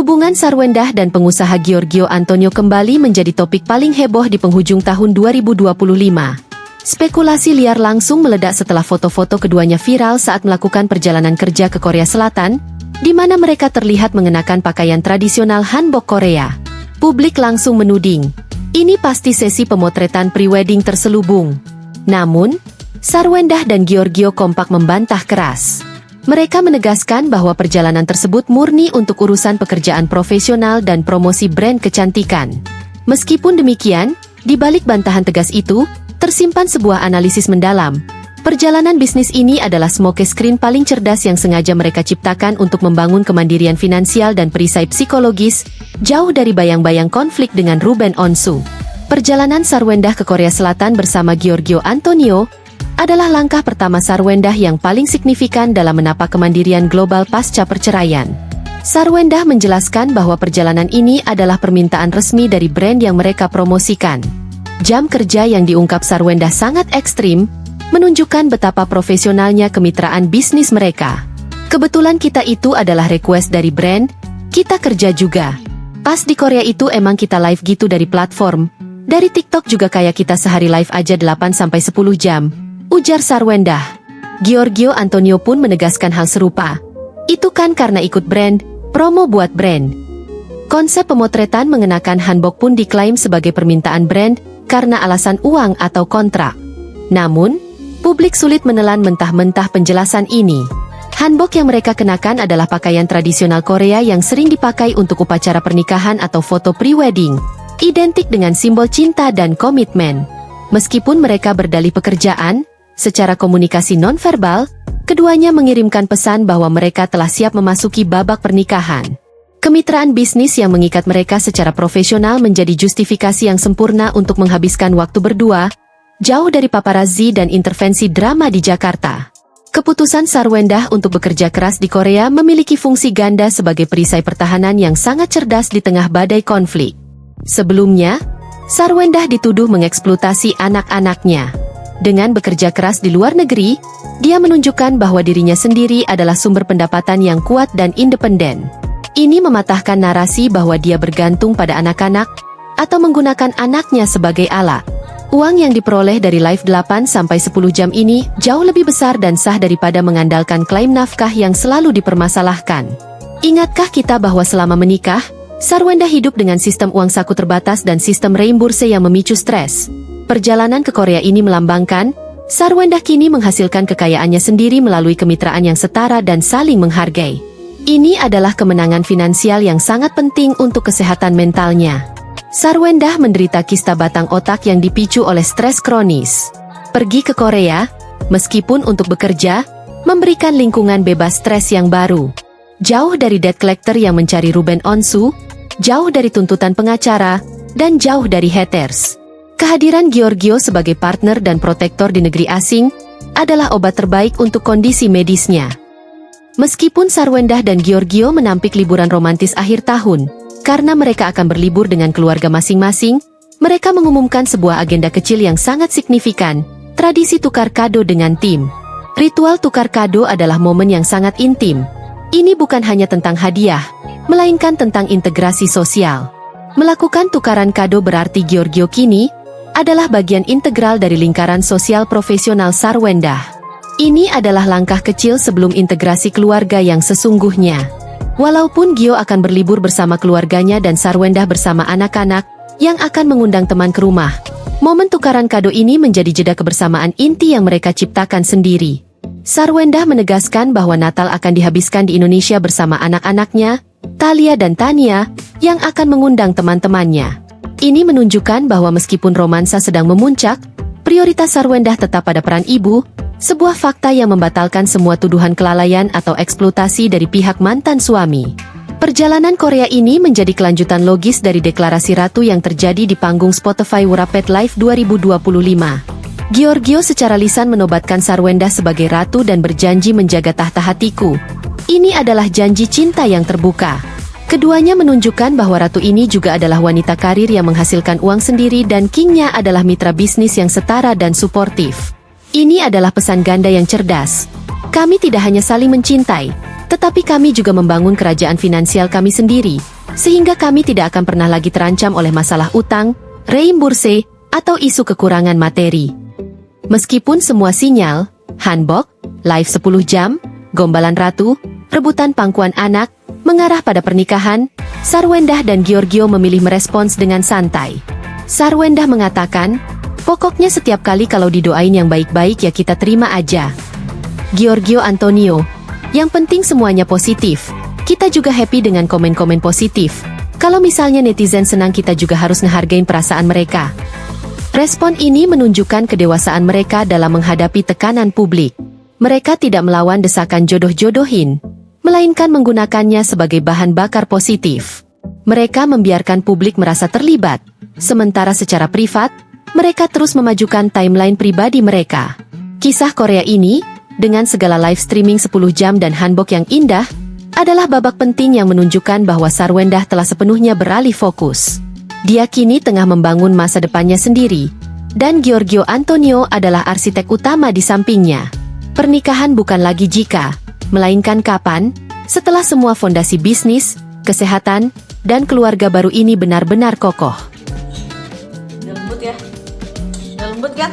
Hubungan Sarwendah dan pengusaha Giorgio Antonio kembali menjadi topik paling heboh di penghujung tahun 2025. Spekulasi liar langsung meledak setelah foto-foto keduanya viral saat melakukan perjalanan kerja ke Korea Selatan, di mana mereka terlihat mengenakan pakaian tradisional hanbok Korea. Publik langsung menuding, ini pasti sesi pemotretan pre-wedding terselubung. Namun, Sarwendah dan Giorgio kompak membantah keras. Mereka menegaskan bahwa perjalanan tersebut murni untuk urusan pekerjaan profesional dan promosi brand kecantikan. Meskipun demikian, di balik bantahan tegas itu, tersimpan sebuah analisis mendalam. Perjalanan bisnis ini adalah smoke screen paling cerdas yang sengaja mereka ciptakan untuk membangun kemandirian finansial dan perisai psikologis, jauh dari bayang-bayang konflik dengan Ruben Onsu. Perjalanan Sarwendah ke Korea Selatan bersama Giorgio Antonio adalah langkah pertama Sarwendah yang paling signifikan dalam menapak kemandirian global pasca perceraian. Sarwendah menjelaskan bahwa perjalanan ini adalah permintaan resmi dari brand yang mereka promosikan. Jam kerja yang diungkap Sarwendah sangat ekstrim, menunjukkan betapa profesionalnya kemitraan bisnis mereka. Kebetulan kita itu adalah request dari brand, kita kerja juga. Pas di Korea itu emang kita live gitu dari platform, dari TikTok juga kayak kita sehari live aja 8-10 jam. Ujar Sarwendah. Giorgio Antonio pun menegaskan hal serupa. Itu kan karena ikut brand, promo buat brand. Konsep pemotretan mengenakan hanbok pun diklaim sebagai permintaan brand karena alasan uang atau kontrak. Namun, publik sulit menelan mentah-mentah penjelasan ini. Hanbok yang mereka kenakan adalah pakaian tradisional Korea yang sering dipakai untuk upacara pernikahan atau foto pre-wedding, identik dengan simbol cinta dan komitmen. Meskipun mereka berdalih pekerjaan, secara komunikasi nonverbal, keduanya mengirimkan pesan bahwa mereka telah siap memasuki babak pernikahan. Kemitraan bisnis yang mengikat mereka secara profesional menjadi justifikasi yang sempurna untuk menghabiskan waktu berdua, jauh dari paparazzi dan intervensi drama di Jakarta. Keputusan Sarwendah untuk bekerja keras di Korea memiliki fungsi ganda sebagai perisai pertahanan yang sangat cerdas di tengah badai konflik. Sebelumnya, Sarwendah dituduh mengeksploitasi anak-anaknya. Dengan bekerja keras di luar negeri, dia menunjukkan bahwa dirinya sendiri adalah sumber pendapatan yang kuat dan independen. Ini mematahkan narasi bahwa dia bergantung pada anak-anak atau menggunakan anaknya sebagai alat. Uang yang diperoleh dari live 8-10 jam ini jauh lebih besar dan sah daripada mengandalkan klaim nafkah yang selalu dipermasalahkan. Ingatkah kita bahwa selama menikah, Sarwendah hidup dengan sistem uang saku terbatas dan sistem reimburse yang memicu stres? Perjalanan ke Korea ini melambangkan, Sarwendah kini menghasilkan kekayaannya sendiri melalui kemitraan yang setara dan saling menghargai. Ini adalah kemenangan finansial yang sangat penting untuk kesehatan mentalnya. Sarwendah menderita kista batang otak yang dipicu oleh stres kronis. Pergi ke Korea, meskipun untuk bekerja, memberikan lingkungan bebas stres yang baru. Jauh dari debt collector yang mencari Ruben Onsu, jauh dari tuntutan pengacara, dan jauh dari haters. Kehadiran Giorgio sebagai partner dan protektor di negeri asing adalah obat terbaik untuk kondisi medisnya. Meskipun Sarwendah dan Giorgio menampik liburan romantis akhir tahun, karena mereka akan berlibur dengan keluarga masing-masing, mereka mengumumkan sebuah agenda kecil yang sangat signifikan, tradisi tukar kado dengan tim. Ritual tukar kado adalah momen yang sangat intim. Ini bukan hanya tentang hadiah, melainkan tentang integrasi sosial. Melakukan tukaran kado berarti Giorgio kini adalah bagian integral dari lingkaran sosial profesional Sarwendah. Ini adalah langkah kecil sebelum integrasi keluarga yang sesungguhnya. Walaupun Gio akan berlibur bersama keluarganya dan Sarwendah bersama anak-anak yang akan mengundang teman ke rumah, momen tukaran kado ini menjadi jeda kebersamaan inti yang mereka ciptakan sendiri. Sarwendah menegaskan bahwa Natal akan dihabiskan di Indonesia bersama anak-anaknya, Thalia dan Tania, yang akan mengundang teman-temannya. Ini menunjukkan bahwa meskipun romansa sedang memuncak, prioritas Sarwendah tetap pada peran ibu, sebuah fakta yang membatalkan semua tuduhan kelalaian atau eksploitasi dari pihak mantan suami. Perjalanan Korea ini menjadi kelanjutan logis dari deklarasi ratu yang terjadi di panggung Spotify Wrapped Live 2025. Giorgio secara lisan menobatkan Sarwendah sebagai ratu dan berjanji menjaga tahta hatiku. Ini adalah janji cinta yang terbuka. Keduanya menunjukkan bahwa ratu ini juga adalah wanita karir yang menghasilkan uang sendiri dan kingnya adalah mitra bisnis yang setara dan suportif. Ini adalah pesan ganda yang cerdas. Kami tidak hanya saling mencintai, Tetapi kami juga membangun kerajaan finansial kami sendiri, sehingga kami tidak akan pernah lagi terancam oleh masalah utang, reimburse, atau isu kekurangan materi. Meskipun semua sinyal, hanbok, live 10 jam, gombalan ratu, rebutan pangkuan anak, mengarah pada pernikahan, Sarwendah dan Giorgio memilih merespons dengan santai. Sarwendah mengatakan, pokoknya setiap kali kalau didoain yang baik-baik ya kita terima aja. Giorgio Antonio, yang penting semuanya positif. Kita juga happy dengan komen-komen positif. Kalau misalnya netizen senang kita juga harus ngehargain perasaan mereka. Respon ini menunjukkan kedewasaan mereka dalam menghadapi tekanan publik. Mereka tidak melawan desakan jodoh-jodohin, melainkan menggunakannya sebagai bahan bakar positif. Mereka membiarkan publik merasa terlibat, sementara secara privat, mereka terus memajukan timeline pribadi mereka. Kisah Korea ini, dengan segala live streaming 10 jam dan hanbok yang indah, adalah babak penting yang menunjukkan bahwa Sarwendah telah sepenuhnya beralih fokus. Dia kini tengah membangun masa depannya sendiri, dan Giorgio Antonio adalah arsitek utama di sampingnya. Pernikahan bukan lagi jika, melainkan kapan, setelah semua fondasi bisnis, kesehatan, dan keluarga baru ini benar-benar kokoh. Udah lembut ya? Udah lembut kan?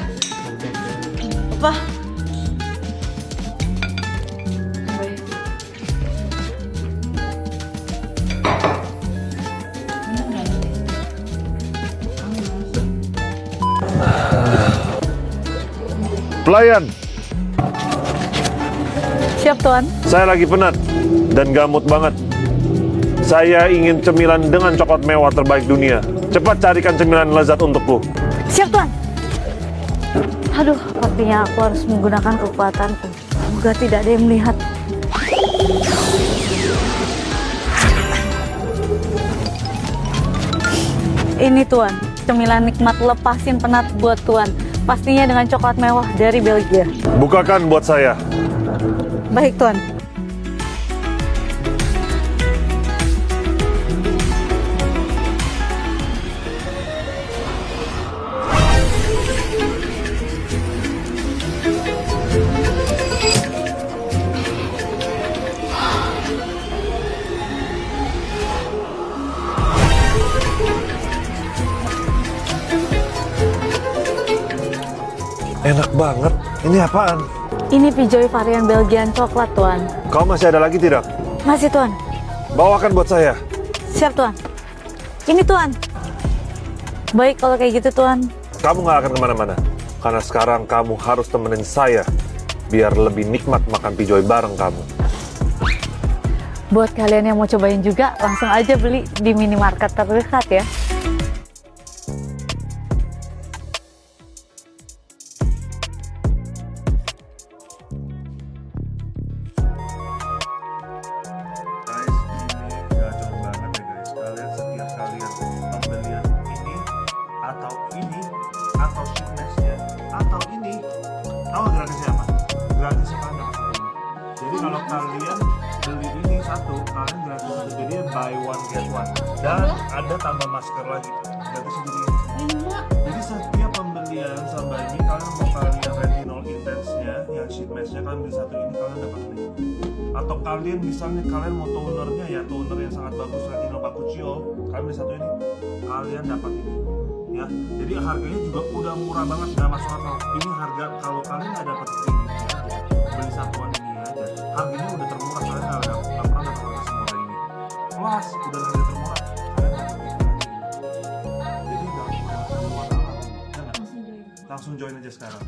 Apa? Pelayan, Siap tuan. saya lagi penat dan gamut banget. Saya ingin cemilan dengan coklat mewah terbaik dunia. Cepat carikan cemilan lezat untukku. Siap tuan. Aduh, artinya aku harus menggunakan kekuatanku. Semoga tidak ada yang melihat. Ini tuan, cemilan nikmat lepasin penat buat tuan. Pastinya dengan coklat mewah dari Belgia. Bukakan buat saya. Baik tuan. Enak banget. Ini apaan? Ini Pijoy varian Belgian coklat tuan. Kau masih ada lagi tidak? Masih tuan. Bawakan buat saya. Siap tuan. Ini tuan. Baik kalau kayak gitu tuan. Kamu gak akan kemana-mana. Karena sekarang kamu harus temenin saya. Biar lebih nikmat makan pijoy bareng kamu. Buat kalian yang mau cobain juga, langsung aja beli di minimarket terdekat ya. Atau shipmessnya atau ini tahu gratisnya apa? Gratisnya kalian dapat satu ini. Jadi kalau kalian beli ini satu, kalian gratis satu. Jadi buy one get one. Dan ada tambah masker lagi. Gratis jadi ini. Jadi setiap pembelian sama ini kalian mau kalian retinol intense-nya, yang shipmessnya kalian beli satu ini kalian dapat ini. Atau kalian misalnya kalian mau tonernya ya, toner yang sangat bagus retinol Bakuchiol, kalian beli satu ini, kalian dapat ini. Ya, jadi harganya juga udah murah banget, nggak masuk akal. Ini harga kalau kalian nggak dapat ini aja, beli satuan ini aja, harganya udah termurah. Kalian nggak pernah dapat harga semurah ini. Plus udah harga termurah, kalian dapat ini lagi. Jadi nggak keluar alam, ya nggak? Langsung join aja sekarang.